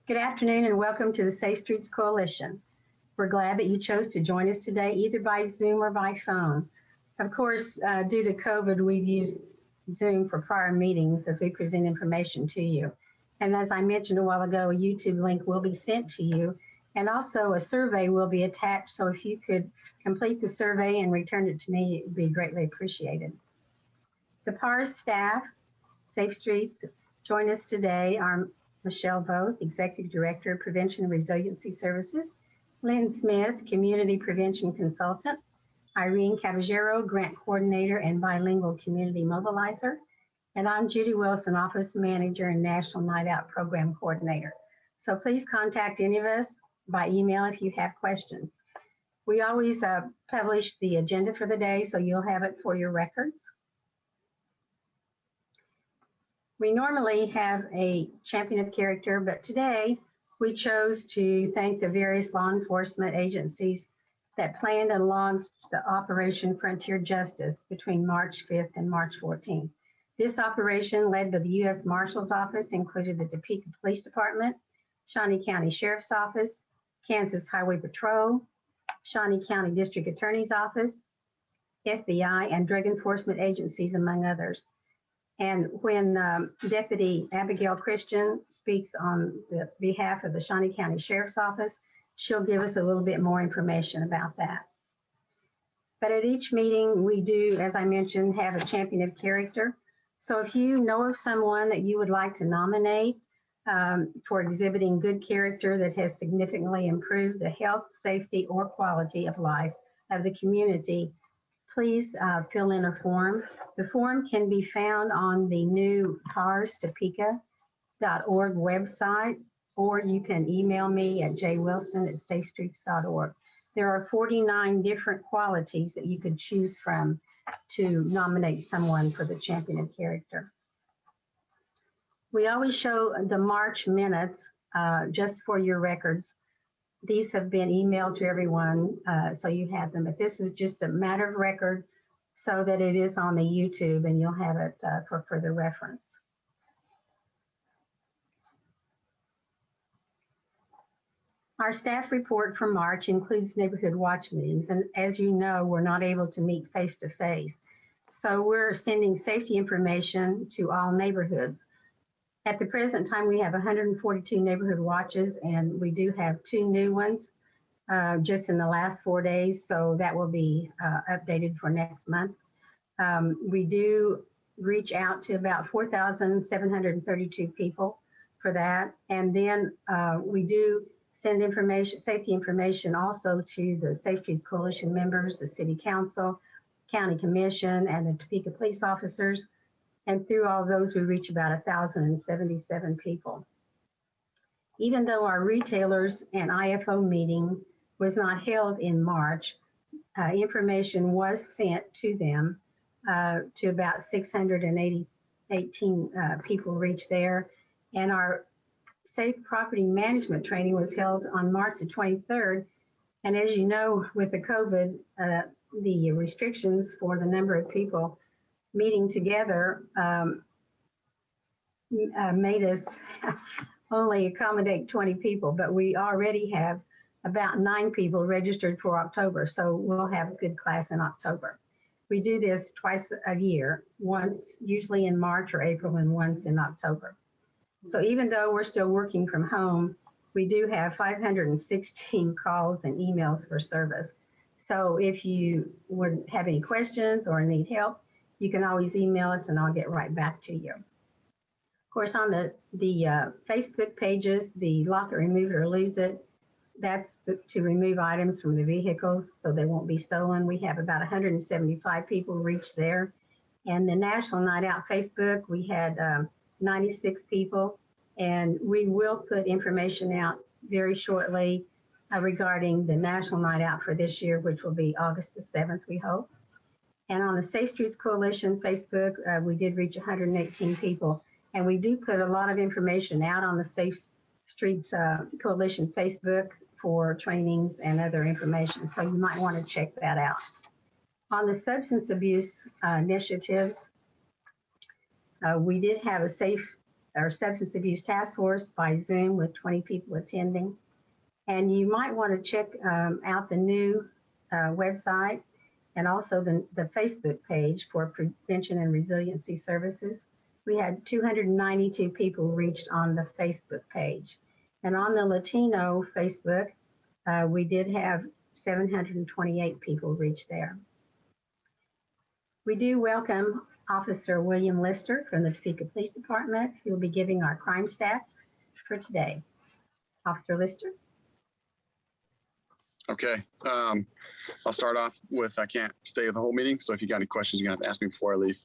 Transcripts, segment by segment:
Good afternoon and welcome to the Safe Streets Coalition. We're glad that you chose to join us today either by Zoom or by phone. Of course, due to COVID, we've used Zoom for prior meetings as we present information to you. And as I mentioned a while ago, a YouTube link will be sent to you, and also a survey will be attached, so if you could complete the survey and return it to me, it would be greatly appreciated. The PARS staff, Safe Streets, join us today are Michelle Voth, Executive Director of Prevention and Resiliency Services, Lynn Smith, Community Prevention Consultant, Irene Caballero, Grant Coordinator and Bilingual Community Mobilizer, and I'm Judy Wilson, Office Manager and National Night Out Program Coordinator. So please contact any of us by email if you have questions. We always publish the agenda for the day, so you'll have it for your records. We normally have a champion of character, but today we chose to thank the various law enforcement agencies that planned and launched the Operation Frontier Justice between March 5th and March 14th. This operation, led by the U.S. Marshal's Office, included the Topeka Police Department, Shawnee County Sheriff's Office, Kansas Highway Patrol, Shawnee County District Attorney's Office, FBI, and drug enforcement agencies, among others. And when Deputy Abigail Christian speaks on the behalf of the Shawnee County Sheriff's Office, she'll give us a little bit more information about that. But at each meeting, we do, as I mentioned, have a champion of character. So if you know of someone that you would like to nominate for exhibiting good character that has significantly improved the health, safety, or quality of life of the community, please fill in a form. The form can be found on the new parstopeka.org website, or you can email me at jwilson@safestreets.org. There are 49 different qualities that you could choose from to nominate someone for the champion of character. We always show the March minutes just for your records. These have been emailed to everyone, so you have them. But this is just a matter of record so that it is on the YouTube and you'll have it for further reference. Our staff report for March includes neighborhood watch meetings, and as you know, we're not able to meet face-to-face. So we're sending safety information to all neighborhoods. At the present time, we have 142 neighborhood watches, and we do have 2 new ones just in the last 4 days, so that will be updated for next month. We do reach out to about 4,732 people for that, and then we do send information, safety information also to the Safe Streets Coalition members, the City Council, County Commission, and the Topeka police officers. And through all those, we reach about 1,077 people. Even though our retailers and IFO meeting was not held in March, information was sent to them to about 618 people reached there. And our Safe Property Management training was held on March the 23rd. And as you know, with the COVID, the restrictions for the number of people meeting together made us only accommodate 20 people, but we already have about 9 people registered for October, so we'll have a good class in October. We do this twice a year, once usually in March or April and once in October. So even though we're still working from home, we do have 516 calls and emails for service. So if you would have any questions or need help, you can always email us and I'll get right back to you. Of course, on the Facebook pages, the Lock It, Remove It, or Lose It, that's to remove items from the vehicles so they won't be stolen. We have about 175 people reach there. And the National Night Out Facebook, we had 96 people, and we will put information out very shortly regarding the National Night Out for this year, which will be August the 7th, we hope. And on the Safe Streets Coalition Facebook, we did reach 118 people, and we do put a lot of information out on the Safe Streets Coalition Facebook for trainings and other information, so you might want to check that out. On the substance abuse initiatives, we did have a Safe or Substance Abuse Task Force by Zoom with 20 people attending. And you might want to check out the new website and also the Facebook page for Prevention and Resiliency Services. We had 292 people reached on the Facebook page. And on the Latino Facebook, we did have 728 people reach there. We do welcome Officer William Lister from the Topeka Police Department, who will be giving our crime stats for today. Officer Lister. Okay, I'll start off with, I can't stay the whole meeting, so if you got any questions, you're gonna have to ask me before I leave.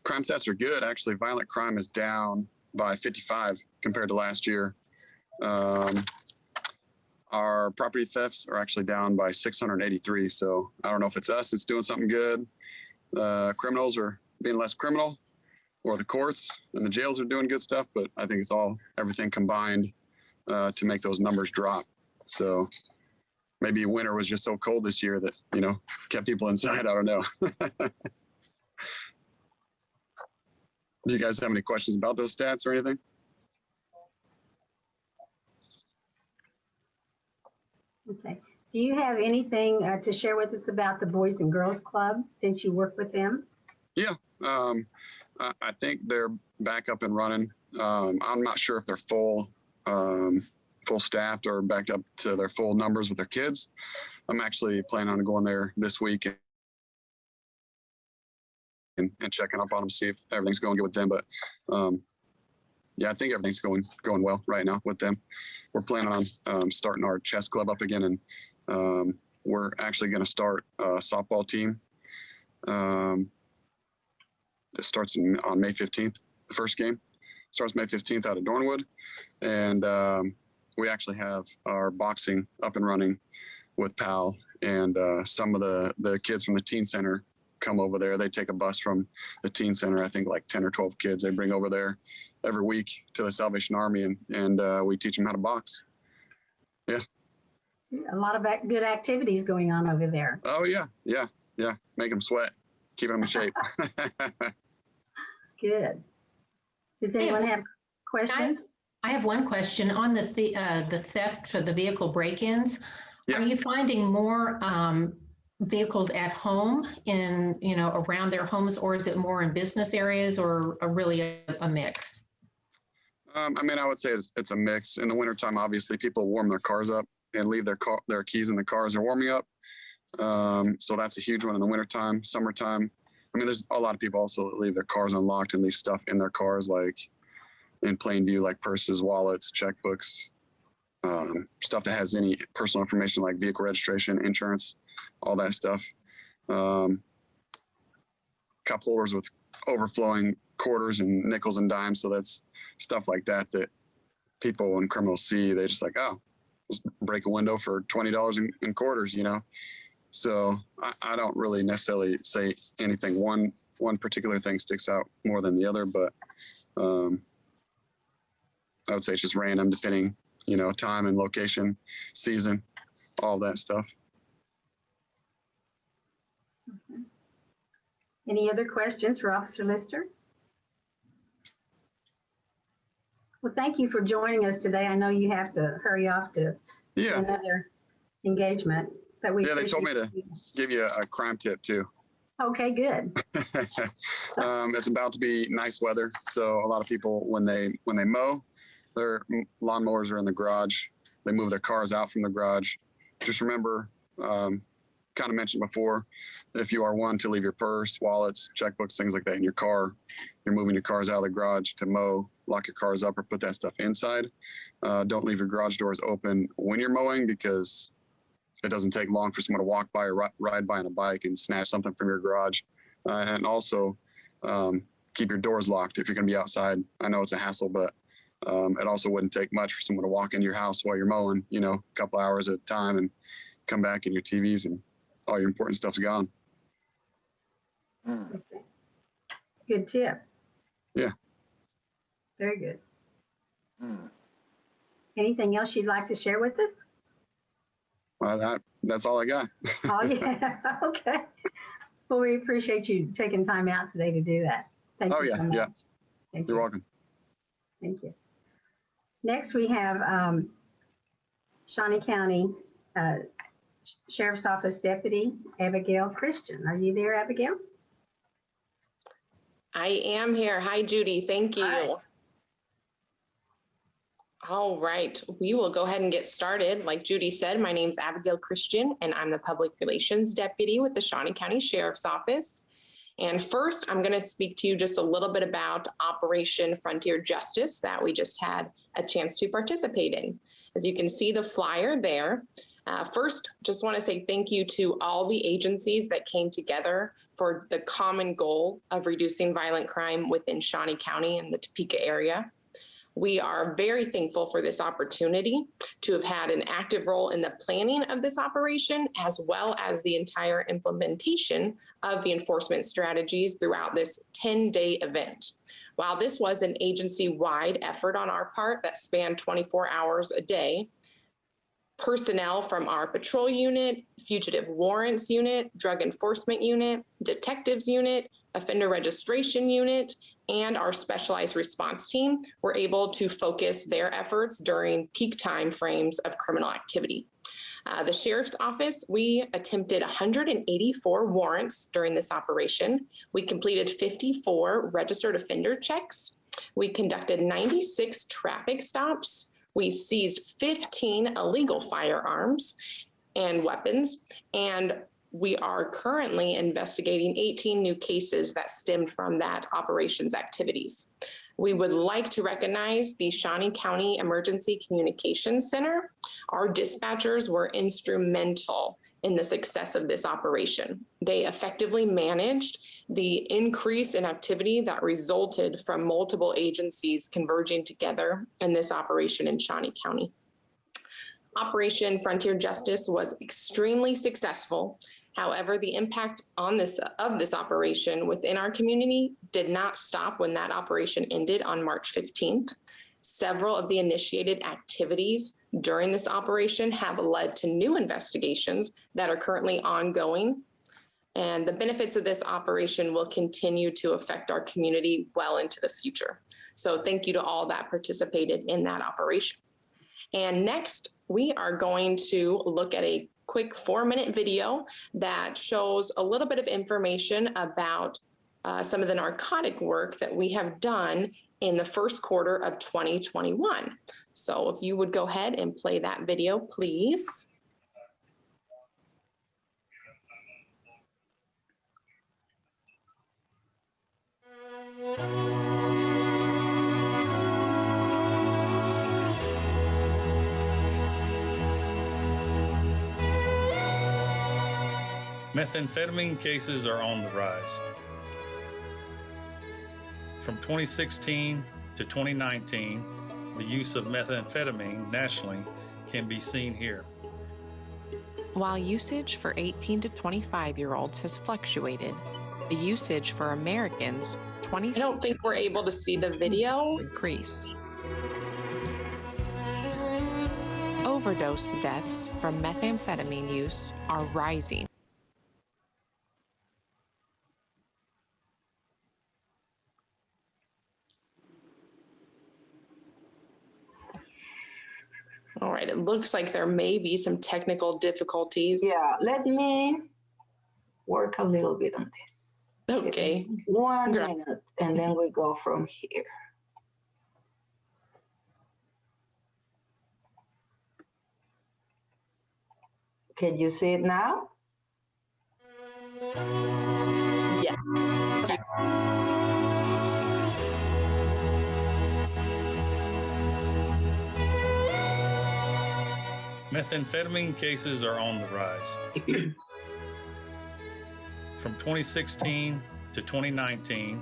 Crime stats are good. Actually, violent crime is down by 55 compared to last year. Our property thefts are actually down by 683. So I don't know if it's us, it's doing something good. Criminals are being less criminal, or the courts and the jails are doing good stuff, but I think it's everything combined to make those numbers drop. So maybe winter was just so cold this year that, kept people inside. I don't know. Do you guys have any questions about those stats or anything? Okay. Do you have anything to share with us about the Boys and Girls Club since you work with them? Yeah, I think they're back up and running. I'm not sure if they're full staffed or backed up to their full numbers with their kids. I'm actually planning on going there this week and checking up on them, see if everything's going good with them. But yeah, I think everything's going well right now with them. We're planning on starting our chess club up again, and we're actually going to start a softball team. This starts on May 15th. The first game starts May 15th out of Dornwood, and we actually have our boxing up and running with PAL, and some of the kids from the teen center come over there. They take a bus from the teen center, I think like 10 or 12 kids they bring over there every week to the Salvation Army, and we teach them how to box. Yeah. A lot of good activities going on over there. Oh yeah. Make them sweat, keeping them in shape. Good. Does anyone have questions? I have one question on the theft for the vehicle break-ins. Yeah. Are you finding more vehicles at home around their homes, or is it more in business areas, or really a mix? I would say it's a mix. In the wintertime, obviously, people warm their cars up and leave their keys in the cars they're warming up. So that's a huge one in the wintertime. Summertime, there's a lot of people also that leave their cars unlocked and leave stuff in their cars, like in plain view, like purses, wallets, checkbooks, stuff that has any personal information like vehicle registration, insurance, all that stuff. Cup holders with overflowing quarters and nickels and dimes. So that's stuff like that people and criminals see. They just like, oh, let's break a window for $20 in quarters, So I don't really necessarily say anything. One particular thing sticks out more than the other, but I would say it's just random, depending, time and location, season, all that stuff. Okay. Any other questions for Officer Lister? Well, thank you for joining us today. I know you have to hurry off to another engagement. But they told me to give you a crime tip too. Okay, good. It's about to be nice weather, so a lot of people, when they mow, their lawnmowers are in the garage. They move their cars out from the garage. Just remember, kind of mentioned before, if you are one to leave your purse, wallets, checkbooks, things like that in your car, you're moving your cars out of the garage to mow, lock your cars up or put that stuff inside. Don't leave your garage doors open when you're mowing, because it doesn't take long for someone to walk by or ride by on a bike and snatch something from your garage. And also keep your doors locked if you're going to be outside. I know it's a hassle, but it also wouldn't take much for someone to walk into your house while you're mowing, a couple hours at a time, and come back and your TVs and all your important stuff's gone. Okay. Good tip. Yeah. Very good. Anything else you'd like to share with us? Well, that's all I got. Oh, yeah. Okay. Well, we appreciate you taking time out today to do that. Thank Oh, you yeah, so much. yeah. Thank You're you. welcome. Thank you. Next, we have Shawnee County Sheriff's Office Deputy Abigail Christian. Are you there, Abigail? I am here. Hi, Judy. Thank you. Hi. All right, we will go ahead and get started. Like Judy said, my name's Abigail Christian, and I'm the Public Relations Deputy with the Shawnee County Sheriff's Office. And first, I'm going to speak to you just a little bit about Operation Frontier Justice that we just had a chance to participate in. As you can see the flyer there. First, just want to say thank you to all the agencies that came together for the common goal of reducing violent crime within Shawnee County and the Topeka area. We are very thankful for this opportunity to have had an active role in the planning of this operation, as well as the entire implementation of the enforcement strategies throughout this 10-day event. While this was an agency-wide effort on our part that spanned 24 hours a day, personnel from our patrol unit, fugitive warrants unit, drug enforcement unit, detectives unit, offender registration unit, and our specialized response team were able to focus their efforts during peak time frames of criminal activity. The Sheriff's Office, we attempted 184 warrants during this operation. We completed 54 registered offender checks. We conducted 96 traffic stops. We seized 15 illegal firearms and weapons, and we are currently investigating 18 new cases that stemmed from that operations activities. We would like to recognize the Shawnee County Emergency Communications Center. Our dispatchers were instrumental in the success of this operation. They effectively managed the increase in activity that resulted from multiple agencies converging together in this operation in Shawnee County. Operation Frontier Justice was extremely successful. However, the impact of this operation within our community did not stop when that operation ended on March 15th. Several of the initiated activities during this operation have led to new investigations that are currently ongoing. And the benefits of this operation will continue to affect our community well into the future. So thank you to all that participated in that operation. And next, we are going to look at a quick 4-minute video that shows a little bit of information about some of the narcotic work that we have done in the first quarter of 2021. So if you would go ahead and play that video, please. Methamphetamine cases are on the rise. From 2016 to 2019, the use of methamphetamine nationally can be seen here. While usage for 18 to 25-year-olds has fluctuated, the usage for Americans 20 I don't think we're able to see the video. increase. Overdose deaths from methamphetamine use are rising. All right, it looks like there may be some technical difficulties. Yeah, let me work a little bit on this. Okay. 1 Gra- minute, and then we go from here. Can you see it now? Yeah. Methamphetamine cases are on the rise. From 2016 to 2019,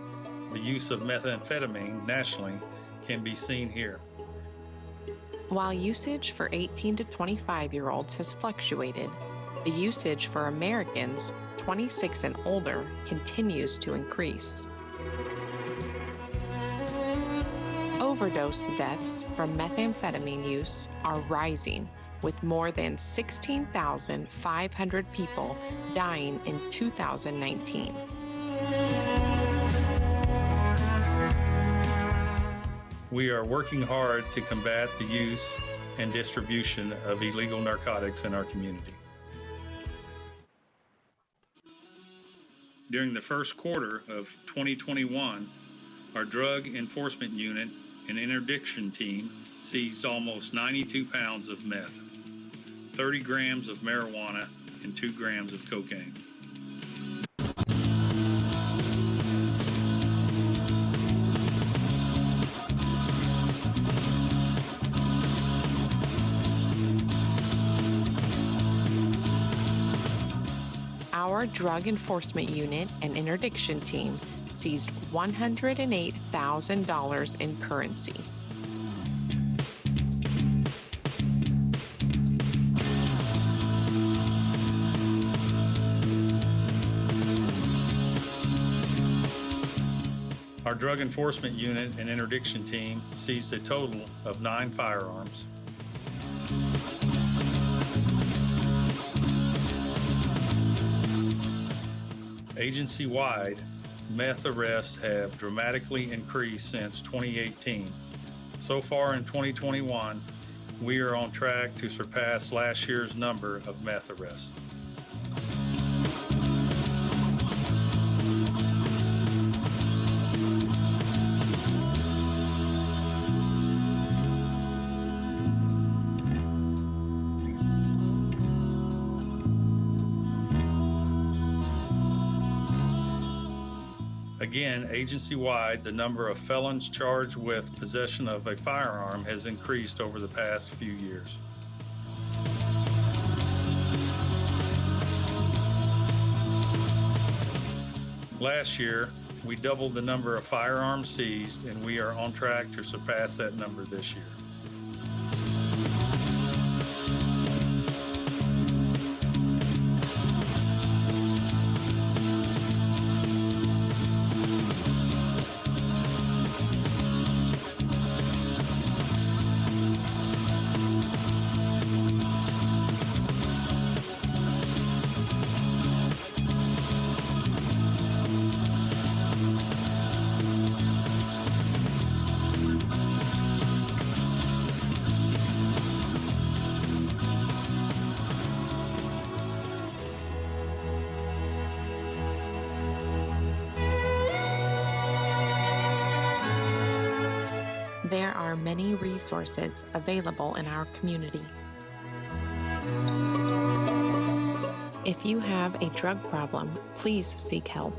the use of methamphetamine nationally can be seen here. While usage for 18 to 25-year-olds has fluctuated, the usage for Americans 26 and older continues to increase. Overdose deaths from methamphetamine use are rising, with more than 16,500 people dying in 2019. we are working hard to combat the use and distribution of illegal narcotics in our community. During the first quarter of 2021, our Drug Enforcement Unit and Interdiction Team seized almost 92 pounds of meth, 30 grams of marijuana, and 2 grams of cocaine. Our Drug Enforcement Unit and Interdiction Team seized $108,000 in currency. Our Drug Enforcement Unit and Interdiction Team seized a total of 9 firearms. Agency-wide, meth arrests have dramatically increased since 2018. So far in 2021, we are on track to surpass last year's number of meth arrests. Again, agency-wide, the number of felons charged with possession of a firearm has increased over the past few years. Last year, we doubled the number of firearms seized, and we are on track to surpass that number this year. There are many resources available in our community. If you have a drug problem, please seek help.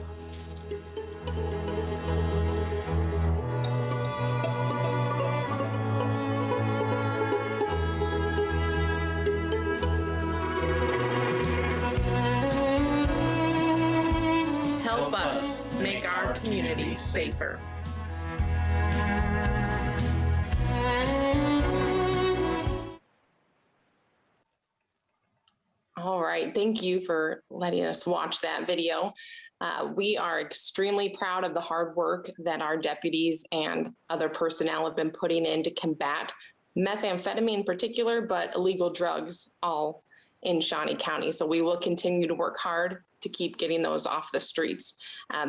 Help us make our community safer. All right, thank you for letting us watch that video. We are extremely proud of the hard work that our deputies and other personnel have been putting in to combat methamphetamine in particular, but illegal drugs all in Shawnee County. So we will continue to work hard to keep getting those off the streets.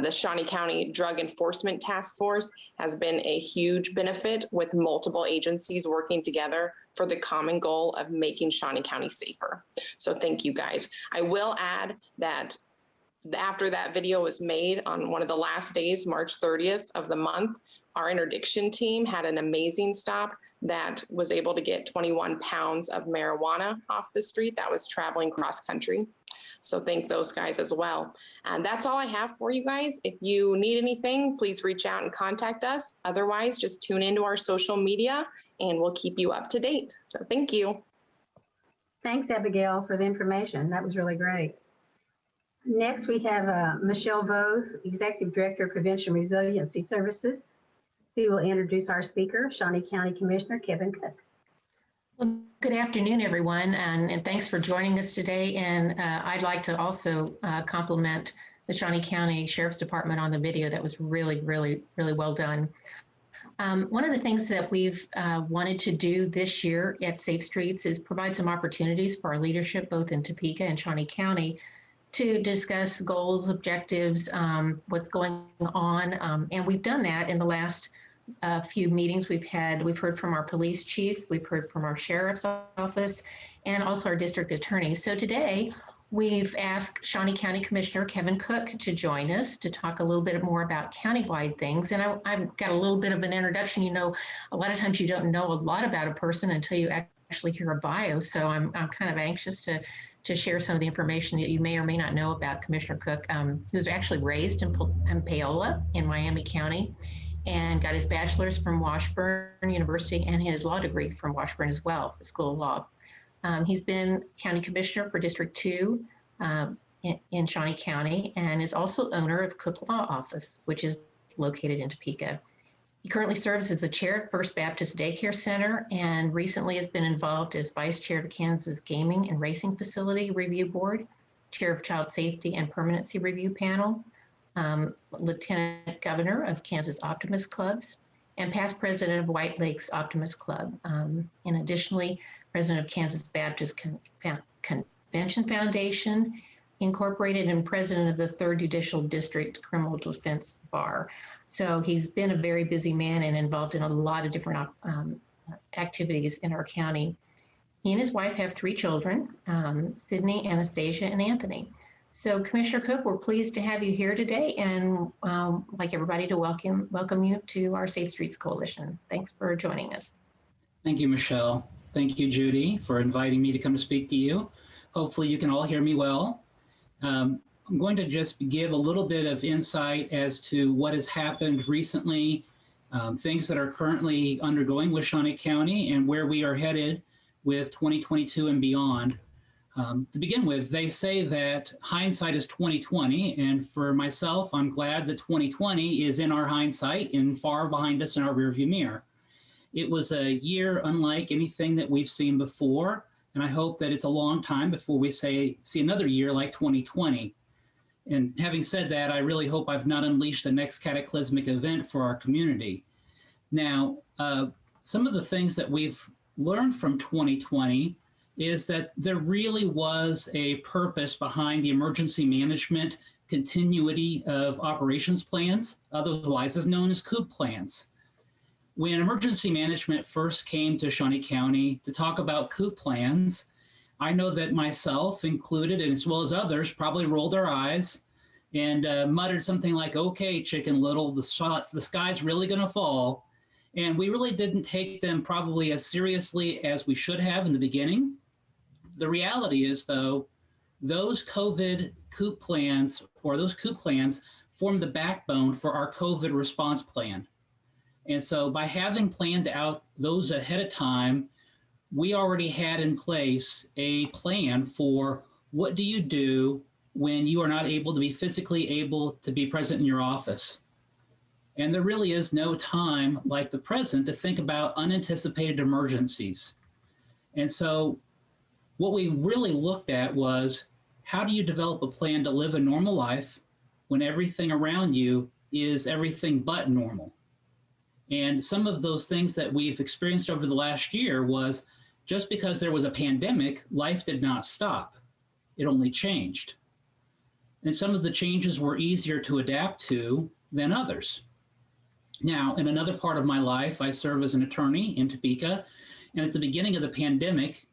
The Shawnee County Drug Enforcement Task Force has been a huge benefit, with multiple agencies working together for the common goal of making Shawnee County safer. So thank you guys. I will add that after that video was made on one of the last days, March 30th of the month, our interdiction team had an amazing stop that was able to get 21 pounds of marijuana off the street that was traveling cross country. So thank those guys as well. And that's all I have for you guys. If you need anything, please reach out and contact us. Otherwise, just tune into our social media and we'll keep you up to date. So thank you. Thanks, Abigail, for the information. That was really great. Next, we have Michelle Voth, Executive Director of Prevention Resiliency Services, who will introduce our speaker, Shawnee County Commissioner Kevin Cook. Well, good afternoon, everyone, and thanks for joining us today. And I'd like to also compliment the Shawnee County Sheriff's Department on the video. That was really, really, really well done. One of the things that we've wanted to do this year at Safe Streets is provide some opportunities for our leadership, both in Topeka and Shawnee County, to discuss goals, objectives, what's going on. And we've done that in the last few meetings we've heard from our police chief, we've heard from our sheriff's office, and also our district attorney. So today, we've asked Shawnee County Commissioner Kevin Cook to join us to talk a little bit more about countywide things. And I've got a little bit of an introduction. You know, a lot of times you don't know a lot about a person until you actually hear a bio. So I'm kind of anxious to share some of the information that you may or may not know about Commissioner Cook. He was actually raised in Paola in Miami County and got his bachelor's from Washburn University and his law degree from Washburn as well, the School of Law. He's been county commissioner for District 2 in Shawnee County and is also owner of Cook Law Office, which is located in Topeka. He currently serves as the chair of First Baptist Daycare Center and recently has been involved as vice chair of Kansas Gaming and Racing Facility Review Board, chair of Child Safety and Permanency Review Panel, lieutenant governor of Kansas Optimist Clubs, and past president of White Lakes Optimist Club. And additionally, president of Kansas Baptist Convention Foundation Incorporated and president of the 3rd Judicial District Criminal Defense Bar. So he's been a very busy man and involved in a lot of different activities in our county. He and his wife have 3 children, Sydney, Anastasia, and Anthony. So Commissioner Cook, we're pleased to have you here today and like everybody to welcome you to our Safe Streets Coalition. Thanks for joining us. Thank you, Michelle. Thank you, Judy, for inviting me to come to speak to you. Hopefully you can all hear me well. I'm going to just give a little bit of insight as to what has happened recently, things that are currently undergoing with Shawnee County and where we are headed with 2022 and beyond. To begin with, they say that hindsight is 20/20, and for myself, I'm glad that 2020 is in our hindsight and far behind us in our rearview mirror. It was a year unlike anything that we've seen before, and I hope that it's a long time before we see another year like 2020. And having said that, I really hope I've not unleashed the next cataclysmic event for our community. Now, some of the things that we've learned from 2020 is that there really was a purpose behind the emergency management continuity of operations plans, otherwise as known as COOP plans. When emergency management first came to Shawnee County to talk about COOP plans, I know that myself included, and as well as others, probably rolled our eyes and muttered something like, "Okay, Chicken Little, the sky's really going to fall." And we really didn't take them probably as seriously as we should have in the beginning. The reality is, though, those COVID COOP plans, or those COOP plans, form the backbone for our COVID response plan. And so by having planned out those ahead of time, we already had in place a plan for what do you do when you are not able to be physically able to be present in your office. And there really is no time like the present to think about unanticipated emergencies. And so what we really looked at was, how do you develop a plan to live a normal life when everything around you is everything but normal? And some of those things that we've experienced over the last year was just because there was a pandemic, life did not stop. It only changed. And some of the changes were easier to adapt to than others. Now, in another part of my life, I serve as an attorney in Topeka. And at the beginning of the pandemic,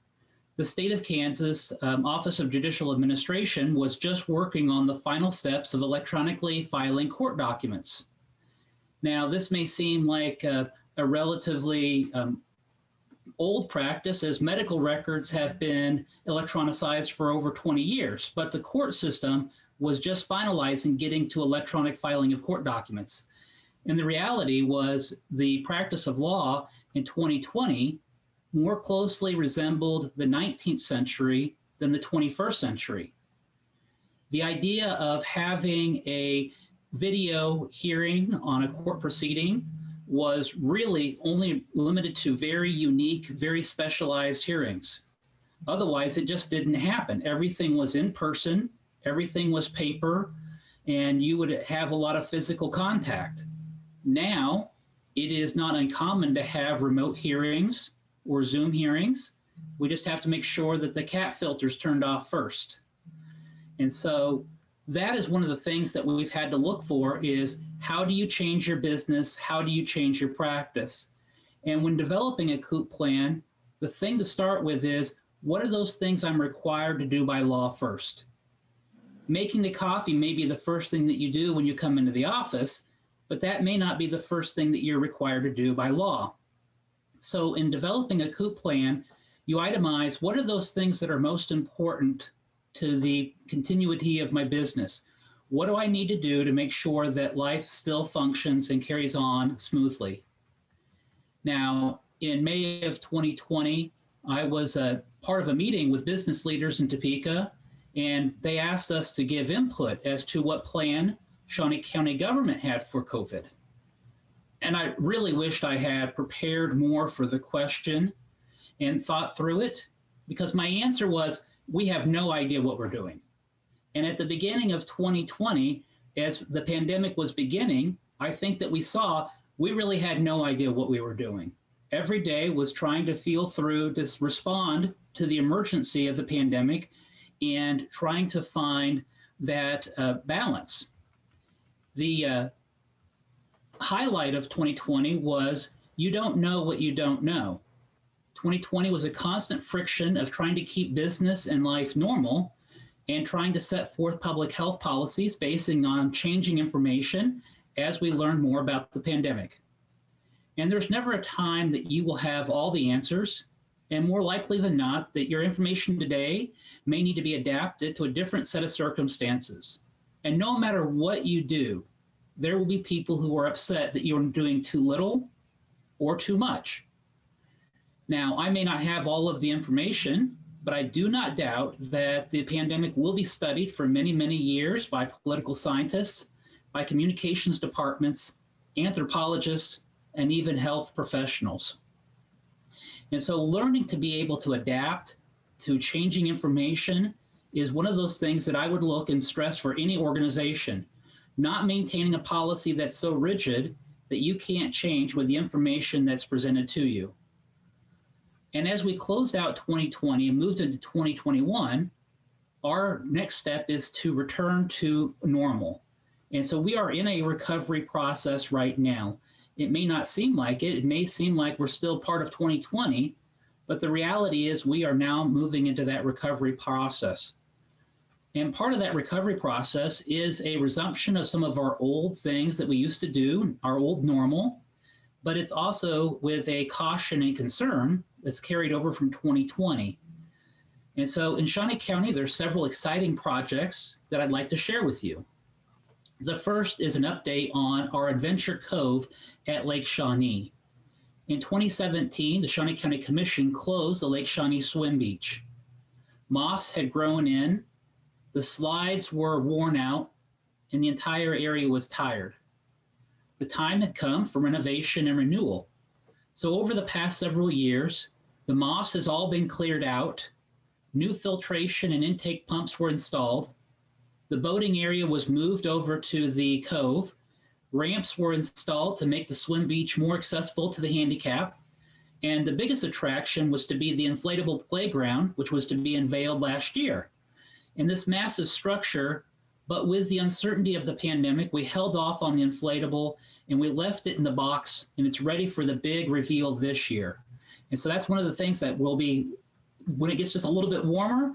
the state of Kansas Office of Judicial Administration was just working on the final steps of electronically filing court documents. Now, this may seem like a relatively old practice, as medical records have been electronicized for over 20 years, but the court system was just finalizing getting to electronic filing of court documents. And the reality was the practice of law in 2020 more closely resembled the 19th century than the 21st century. The idea of having a video hearing on a court proceeding was really only limited to very unique, very specialized hearings. Otherwise, it just didn't happen. Everything was in person, everything was paper, and you would have a lot of physical contact. Now, it is not uncommon to have remote hearings or Zoom hearings. We just have to make sure that the cat filter's turned off first. And so that is one of the things that we've had to look for is how do you change your business? How do you change your practice? And when developing a COOP plan, the thing to start with is, what are those things I'm required to do by law first? Making the coffee may be the first thing that you do when you come into the office, but that may not be the first thing that you're required to do by law. So in developing a COOP plan, you itemize what are those things that are most important to the continuity of my business. What do I need to do to make sure that life still functions and carries on smoothly? Now, in May of 2020, I was a part of a meeting with business leaders in Topeka, and they asked us to give input as to what plan Shawnee County government had for COVID. And I really wished I had prepared more for the question and thought through it, because my answer was, we have no idea what we're doing. And at the beginning of 2020, as the pandemic was beginning, I think that we saw we really had no idea what we were doing. Every day was trying to feel through, to respond to the emergency of the pandemic and trying to find that balance. The highlight of 2020 was you don't know what you don't know. 2020 was a constant friction of trying to keep business and life normal and trying to set forth public health policies basing on changing information as we learn more about the pandemic. And there's never a time that you will have all the answers, and more likely than not that your information today may need to be adapted to a different set of circumstances. And no matter what you do, there will be people who are upset that you're doing too little or too much. Now, I may not have all of the information, but I do not doubt that the pandemic will be studied for many, many years by political scientists, by communications departments, anthropologists, and even health professionals. And so learning to be able to adapt to changing information is one of those things that I would look and stress for any organization, not maintaining a policy that's so rigid that you can't change with the information that's presented to you. And as we closed out 2020 and moved into 2021, our next step is to return to normal. And so we are in a recovery process right now. It may not seem like it. It may seem like we're still part of 2020, but the reality is we are now moving into that recovery process. And part of that recovery process is a resumption of some of our old things that we used to do, our old normal, but it's also with a caution and concern that's carried over from 2020. And so in Shawnee County, there's several exciting projects that I'd like to share with you. The first is an update on our Adventure Cove at Lake Shawnee. In 2017, the Shawnee County Commission closed the Lake Shawnee Swim Beach. Moss had grown in, the slides were worn out, and the entire area was tired. The time had come for renovation and renewal. So over the past several years, the moss has all been cleared out, new filtration and intake pumps were installed, the boating area was moved over to the cove, ramps were installed to make the swim beach more accessible to the handicap, and the biggest attraction was to be the inflatable playground, which was to be unveiled last year. And this massive structure, but with the uncertainty of the pandemic, we held off on the inflatable and we left it in the box, and it's ready for the big reveal this year. And so that's one of the things that will be, when it gets just a little bit warmer,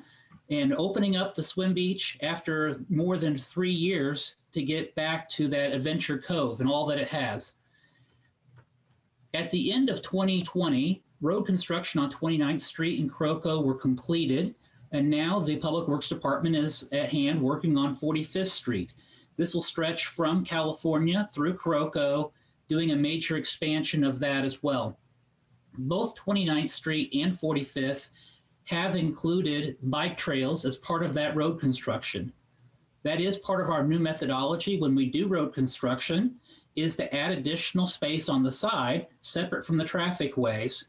and opening up the swim beach after more than 3 years to get back to that Adventure Cove and all that it has. At the end of 2020, road construction on 29th Street and Croco were completed, and now the Public Works Department is at hand working on 45th Street. This will stretch from California through Croco, doing a major expansion of that as well. Both 29th Street and 45th have included bike trails as part of that road construction. That is part of our new methodology when we do road construction, is to add additional space on the side, separate from the traffic ways,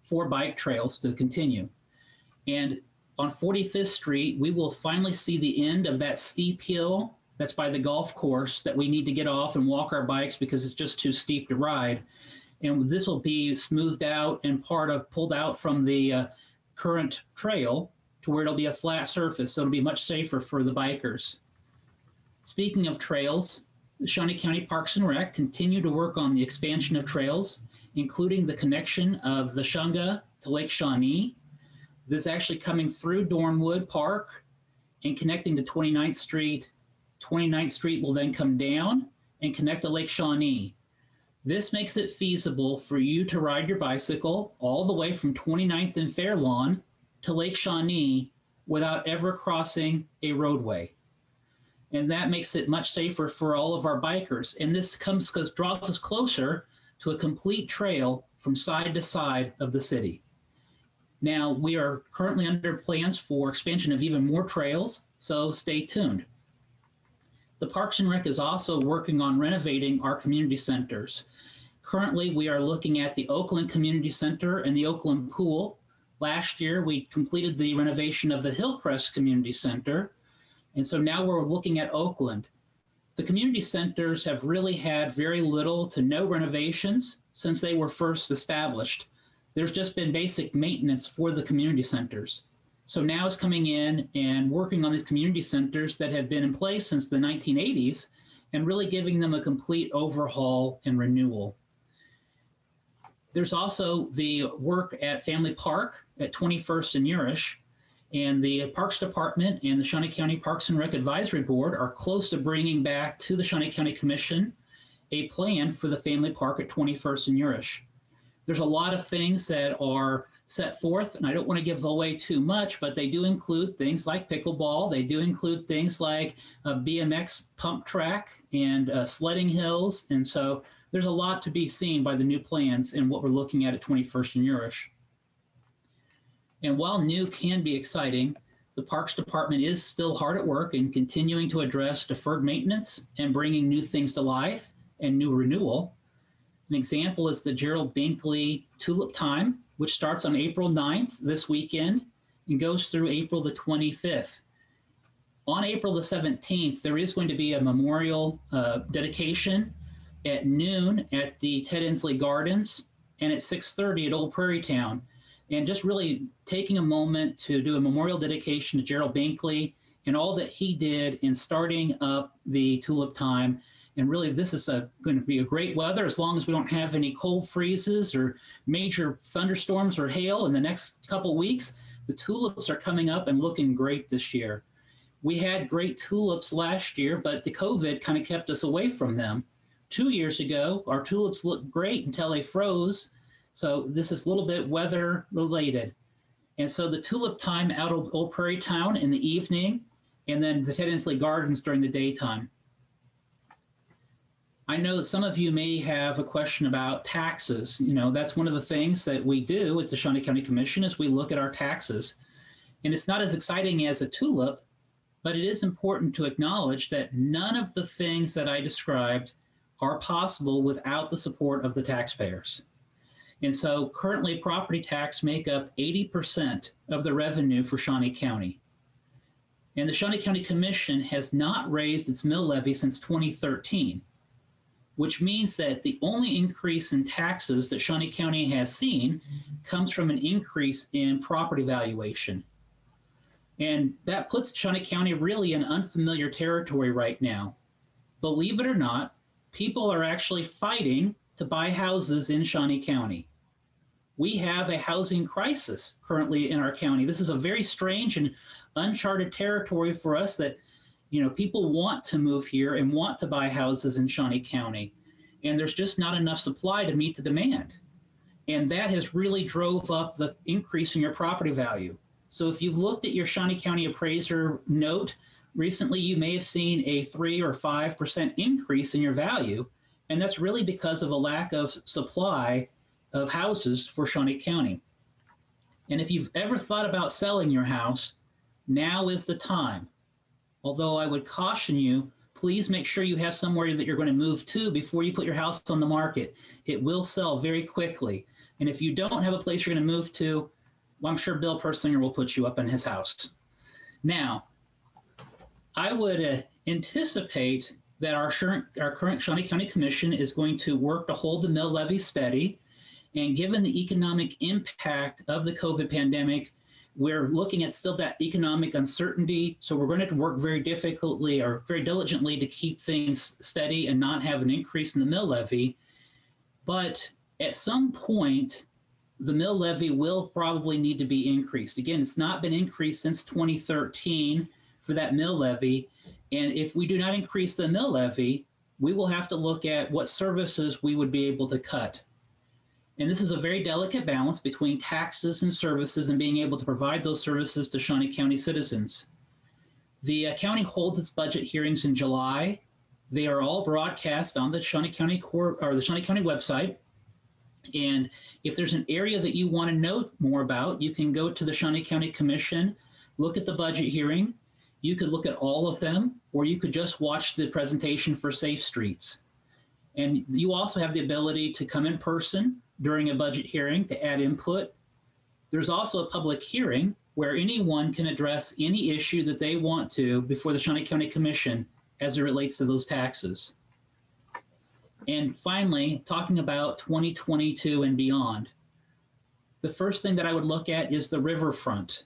for bike trails to continue. And on 45th Street, we will finally see the end of that steep hill that's by the golf course that we need to get off and walk our bikes because it's just too steep to ride. And this will be smoothed out and pulled out from the current trail to where it'll be a flat surface, so it'll be much safer for the bikers. Speaking of trails, the Shawnee County Parks and Rec continue to work on the expansion of trails, including the connection of the Shunga to Lake Shawnee. This is actually coming through Dornwood Park and connecting to 29th Street. 29th Street will then come down and connect to Lake Shawnee. This makes it feasible for you to ride your bicycle all the way from 29th and Fairlawn to Lake Shawnee without ever crossing a roadway. And that makes it much safer for all of our bikers. And this draws us closer to a complete trail from side to side of the city. Now, we are currently under plans for expansion of even more trails, so stay tuned. The Parks and Rec is also working on renovating our community centers. Currently, we are looking at the Oakland Community Center and the Oakland Pool. Last year, we completed the renovation of the Hillcrest Community Center. And so now we're looking at Oakland. The community centers have really had very little to no renovations since they were first established. There's just been basic maintenance for the community centers. So now it's coming in and working on these community centers that have been in place since the 1980s and really giving them a complete overhaul and renewal. There's also the work at Family Park at 21st and Urish. And the Parks Department and the Shawnee County Parks and Rec Advisory Board are close to bringing back to the Shawnee County Commission a plan for the Family Park at 21st and Urish. There's a lot of things that are set forth, and I don't want to give away too much, but they do include things like pickleball. They do include things like a BMX pump track and sledding hills. And so there's a lot to be seen by the new plans and what we're looking at 21st and Urish. And while new can be exciting, the Parks Department is still hard at work in continuing to address deferred maintenance and bringing new things to life and new renewal. An example is the Gerald Binkley Tulip Time, which starts on April 9th this weekend and goes through April the 25th. On April the 17th, there is going to be a memorial dedication at noon at the Ted Inslee Gardens and at 6:30 at Old Prairie Town. And just really taking a moment to do a memorial dedication to Gerald Binkley and all that he did in starting up the Tulip Time. And really, this is going to be a great weather as long as we don't have any cold freezes or major thunderstorms or hail in the next couple of weeks. The tulips are coming up and looking great this year. We had great tulips last year, but the COVID kind of kept us away from them. 2 years ago, our tulips looked great until they froze. So this is a little bit weather related. And so the Tulip Time out of Old Prairie Town in the evening, and then the Ted Inslee Gardens during the daytime. I know that some of you may have a question about taxes. You know, that's one of the things that we do at the Shawnee County Commission is we look at our taxes. And it's not as exciting as a tulip, but it is important to acknowledge that none of the things that I described are possible without the support of the taxpayers. And so currently property tax make up 80% of the revenue for Shawnee County. And the Shawnee County Commission has not raised its mill levy since 2013, which means that the only increase in taxes that Shawnee County has seen comes from an increase in property valuation. And that puts Shawnee County really in unfamiliar territory right now. Believe it or not, people are actually fighting to buy houses in Shawnee County. We have a housing crisis currently in our county. This is a very strange and uncharted territory for us that, you know, people want to move here and want to buy houses in Shawnee County. And there's just not enough supply to meet the demand. And that has really drove up the increase in your property value. So if you've looked at your Shawnee County appraiser note, recently you may have seen a 3 or 5% increase in your value. And that's really because of a lack of supply of houses for Shawnee County. And if you've ever thought about selling your house, now is the time. Although I would caution you, please make sure you have somewhere that you're going to move to before you put your house on the market. It will sell very quickly. And if you don't have a place you're going to move to, well, I'm sure Bill Persinger will put you up in his house. Now, I would anticipate that our current Shawnee County Commission is going to work to hold the mill levy steady. And given the economic impact of the COVID pandemic, We're looking at still that economic uncertainty. So we're going to have to work very difficultly or very diligently to keep things steady and not have an increase in the mill levy. But at some point, the mill levy will probably need to be increased. Again, it's not been increased since 2013 for that mill levy. And if we do not increase the mill levy, we will have to look at what services we would be able to cut. And this is a very delicate balance between taxes and services and being able to provide those services to Shawnee County citizens. The county holds its budget hearings in July. They are all broadcast on the Shawnee County the Shawnee County website. And if there's an area that you want to know more about, you can go to the Shawnee County Commission, look at the budget hearing. You could look at all of them, or you could just watch the presentation for Safe Streets. And you also have the ability to come in person during a budget hearing to add input. There's also a public hearing where anyone can address any issue that they want to before the Shawnee County Commission as it relates to those taxes. And finally, talking about 2022 and beyond, the first thing that I would look at is the riverfront.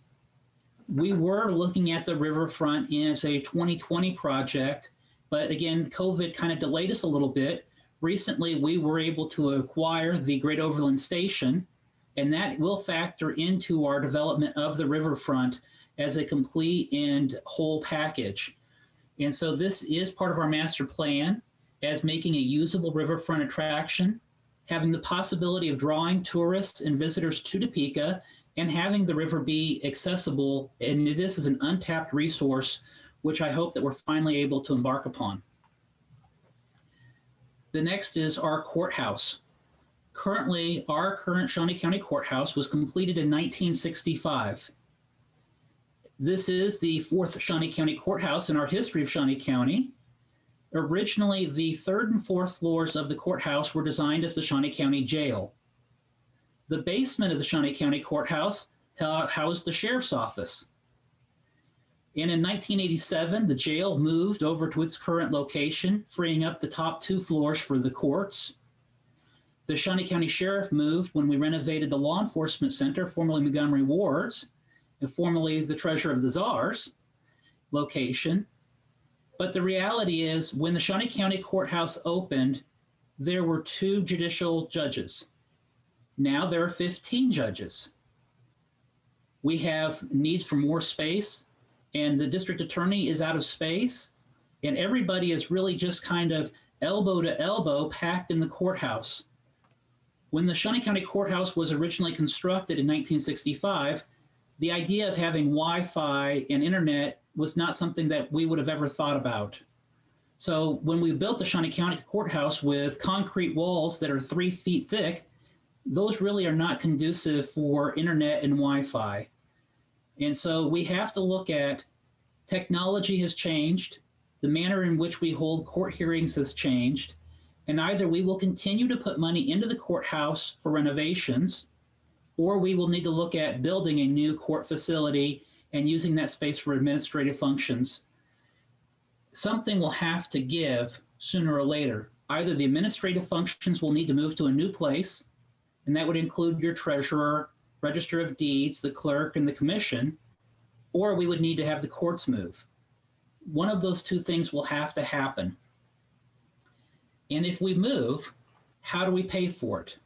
We were looking at the riverfront as a 2020 project, but again, COVID kind of delayed us a little bit. Recently, we were able to acquire the Great Overland Station, and that will factor into our development of the riverfront as a complete and whole package. And so this is part of our master plan as making a usable riverfront attraction, having the possibility of drawing tourists and visitors to Topeka, and having the river be accessible. And this is an untapped resource, which I hope that we're finally able to embark upon. The next is our courthouse. Currently, our current Shawnee County Courthouse was completed in 1965. This is the fourth Shawnee County Courthouse in our history of Shawnee County. Originally, the third and fourth floors of the courthouse were designed as the Shawnee County Jail. The basement of the Shawnee County Courthouse housed the sheriff's office. And in 1987, the jail moved over to its current location, freeing up the top two floors for the courts. The Shawnee County Sheriff moved when we renovated the Law Enforcement Center, formerly Montgomery Ward's, and formerly the Treasurer of the Czar's location. But the reality is, when the Shawnee County Courthouse opened, there were 2 judicial judges. Now there are 15 judges. We have needs for more space, and the district attorney is out of space, and everybody is really just kind of elbow to elbow packed in the courthouse. When the Shawnee County Courthouse was originally constructed in 1965, the idea of having Wi-Fi and internet was not something that we would have ever thought about. So when we built the Shawnee County Courthouse with concrete walls that are 3 feet thick, those really are not conducive for internet and Wi-Fi. And so we have to look at technology has changed, the manner in which we hold court hearings has changed, and either we will continue to put money into the courthouse for renovations, or we will need to look at building a new court facility and using that space for administrative functions. Something will have to give sooner or later. Either the administrative functions will need to move to a new place, and that would include your treasurer, register of deeds, the clerk, and the commission, or we would need to have the courts move. One of those 2 things will have to happen. And if we move, how do we pay for it?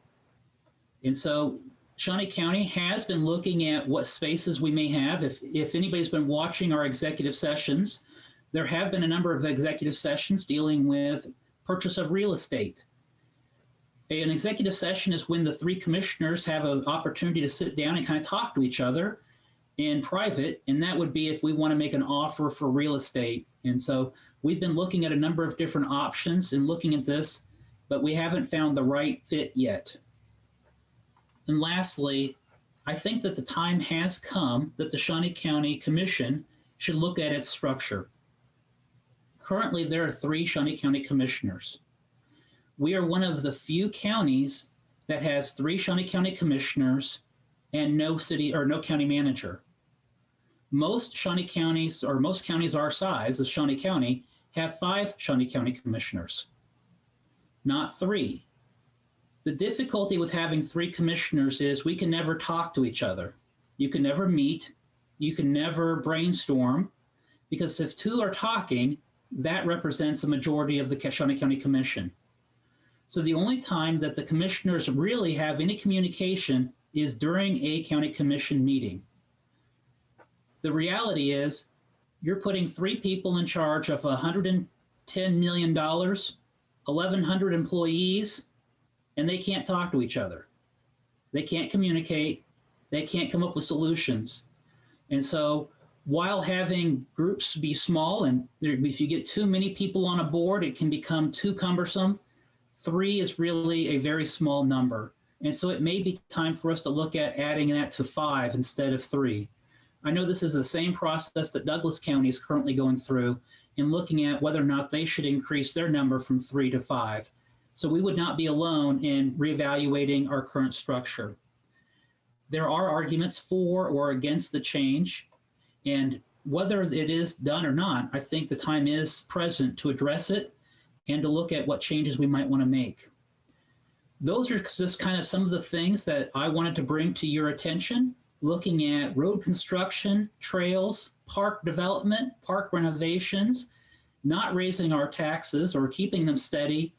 And so Shawnee County has been looking at what spaces we may have. If anybody's been watching our executive sessions, there have been a number of executive sessions dealing with purchase of real estate. An executive session is when the 3 commissioners have an opportunity to sit down and kind of talk to each other in private, and that would be if we want to make an offer for real estate. And so we've been looking at a number of different options and looking at this, but we haven't found the right fit yet. And lastly, I think that the time has come that the Shawnee County Commission should look at its structure. Currently, there are 3 Shawnee County commissioners. We are one of the few counties that has 3 Shawnee County commissioners and no city or no county manager. Most Shawnee counties, or most counties our size as Shawnee County, have 5 Shawnee County commissioners, not 3. The difficulty with having 3 commissioners is we can never talk to each other. You can never meet. You can never brainstorm, because if two are talking, that represents a majority of the Shawnee County Commission. So the only time that the commissioners really have any communication is during a county commission meeting. The reality is you're putting 3 people in charge of $110 million, 1,100 employees, and they can't talk to each other. They can't communicate. They can't come up with solutions. And so while having groups be small, and if you get too many people on a board, it can become too cumbersome. 3 is really a very small number. And so it may be time for us to look at adding that to 5 instead of 3. I know this is the same process that Douglas County is currently going through in looking at whether or not they should increase their number from 3 to 5. So we would not be alone in reevaluating our current structure. There are arguments for or against the change, and whether it is done or not, I think the time is present to address it and to look at what changes we might want to make. Those are just kind of some of the things that I wanted to bring to your attention, looking at road construction, trails, park development, park renovations, not raising our taxes or keeping them steady,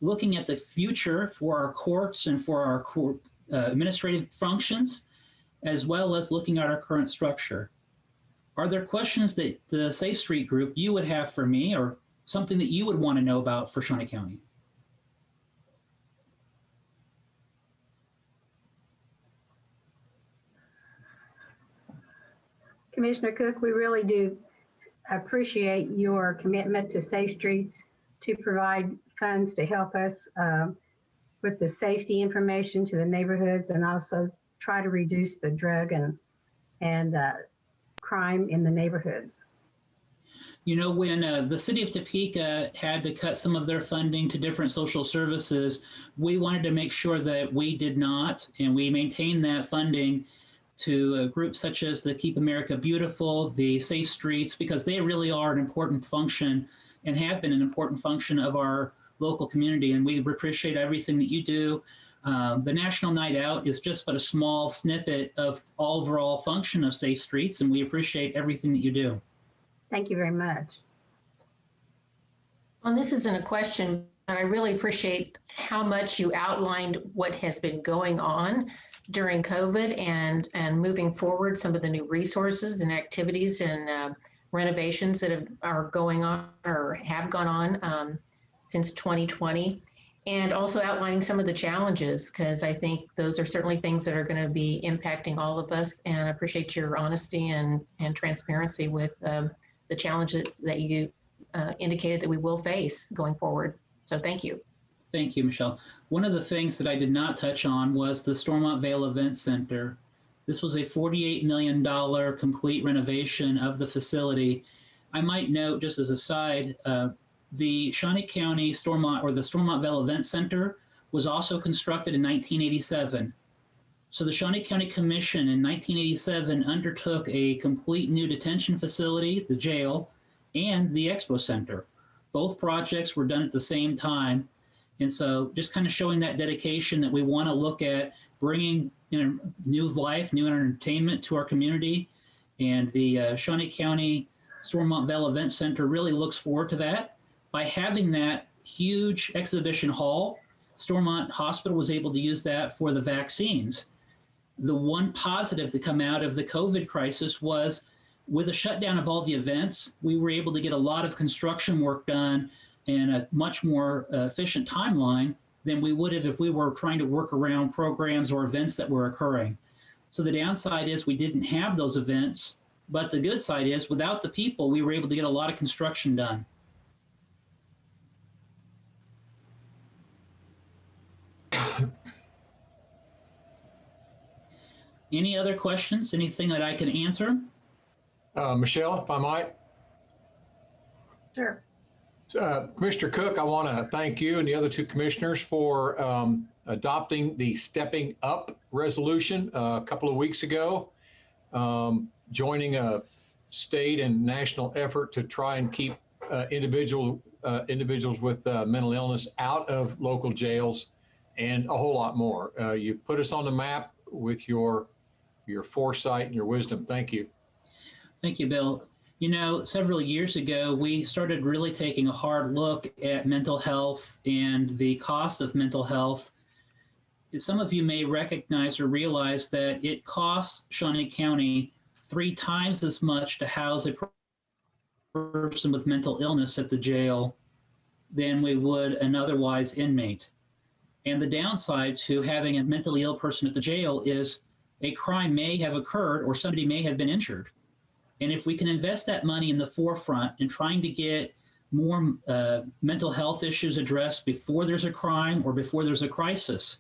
looking at the future for our courts and for our administrative functions, as well as looking at our current structure. Are there questions that the Safe Street group you would have for me, or something that you would want to know about for Shawnee County? Commissioner Cook, we really do appreciate your commitment to Safe Streets to provide funds to help us with the safety information to the neighborhoods, and also try to reduce the drug and crime in the neighborhoods. You know, when the city of Topeka had to cut some of their funding to different social services, we wanted to make sure that we did not, and we maintained that funding to groups such as the Keep America Beautiful, the Safe Streets, because they really are an important function and have been an important function of our local community. And we appreciate everything that you do. The National Night Out is just but a small snippet of overall function of Safe Streets, and we appreciate everything that you do. Thank you very much. Well, this isn't a question, but I really appreciate how much you outlined what has been going on during COVID and moving forward, some of the new resources and activities and renovations that are going on or have gone on since 2020, and also outlining some of the challenges, because I think those are certainly things that are going to be impacting all of us, and I appreciate your honesty and transparency with the challenges that you indicated that we will face going forward. So thank you. Thank you, Michelle. One of the things that I did not touch on was the Stormont Vale Event Center. This was a $48 million complete renovation of the facility. I might note, just as a side, the Shawnee County Stormont, or the Stormont Vale Event Center, was also constructed in 1987. So the Shawnee County Commission in 1987 undertook a complete new detention facility, the jail, and the Expo Center. Both projects were done at the same time. And so just kind of showing that dedication that we want to look at bringing new life, new entertainment to our community. And the Shawnee County Stormont Vale Event Center really looks forward to that. By having that huge exhibition hall, Stormont Hospital was able to use that for the vaccines. The one positive to come out of the COVID crisis was, with a shutdown of all the events, we were able to get a lot of construction work done in a much more efficient timeline than we would have if we were trying to work around programs or events that were occurring. So the downside is we didn't have those events, but the good side is without the people, we were able to get a lot of construction done. Any other questions? Anything that I can answer? Michelle, if I might. Sure. Commissioner Cook, I want to thank you and the other 2 commissioners for adopting the Stepping Up resolution a couple of weeks ago, joining a state and national effort to try and keep individuals with mental illness out of local jails, and a whole lot more. You put us on the map with your your foresight and your wisdom. Thank you. Thank you, Bill. You know, several years ago, we started really taking a hard look at mental health and the cost of mental health. Some of you may recognize or realize that it costs Shawnee County 3 times as much to house a person with mental illness at the jail than we would an otherwise inmate. And the downside to having a mentally ill person at the jail is a crime may have occurred or somebody may have been injured. And if we can invest that money in the forefront in trying to get more mental health issues addressed before there's a crime or before there's a crisis.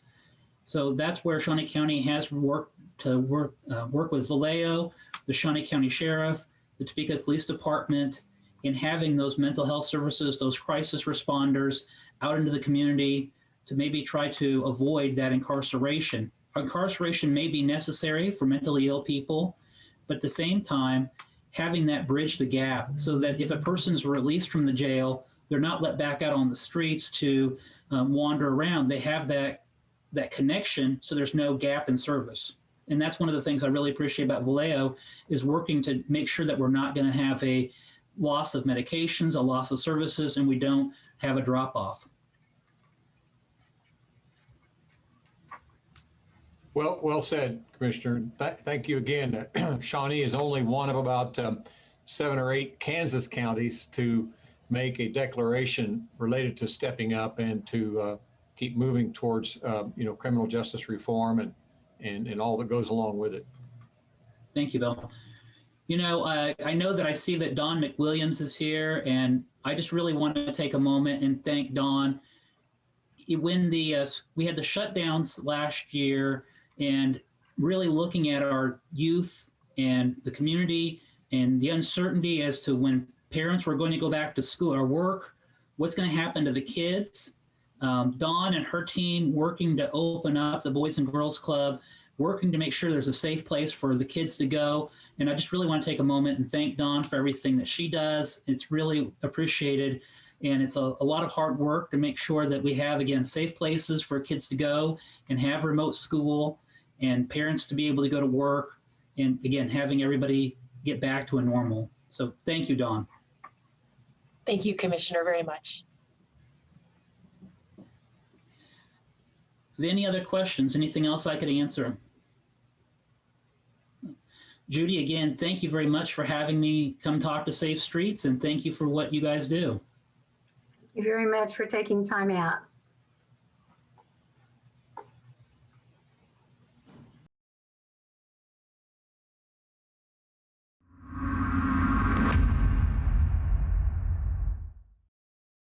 So that's where Shawnee County has worked with Vallejo, the Shawnee County Sheriff, the Topeka Police Department, in having those mental health services, those crisis responders out into the community to maybe try to avoid that incarceration. Incarceration may be necessary for mentally ill people, but at the same time, having that bridge the gap so that if a person's released from the jail, they're not let back out on the streets to wander around. They have that connection, so there's no gap in service. And that's one of the things I really appreciate about Vallejo is working to make sure that we're not going to have a loss of medications, a loss of services, and we don't have a drop-off. Well said, Commissioner. Thank you again. Shawnee is only one of about 7 or 8 Kansas counties to make a declaration related to stepping up and to keep moving towards criminal justice reform and all that goes along with it. Thank you, Bill. You know, I know that I see that Don McWilliams is here, and I just really want to take a moment and thank Don. When we had the shutdowns last year, and really looking at our youth and the community and the uncertainty as to when parents were going to go back to school or work, what's going to happen to the kids. Dawn and her team working to open up the Boys and Girls Club, working to make sure there's a safe place for the kids to go. And I just really want to take a moment and thank Dawn for everything that she does. It's really appreciated. And it's a lot of hard work to make sure that we have, again, safe places for kids to go and have remote school and parents to be able to go to work. And again, having everybody get back to a normal. So thank you, Dawn. Thank you, Commissioner, very much. Any other questions? Anything else I could answer? Judy, again, thank you very much for having me come talk to Safe Streets, and thank you for what you guys do. Thank you very much for taking time out.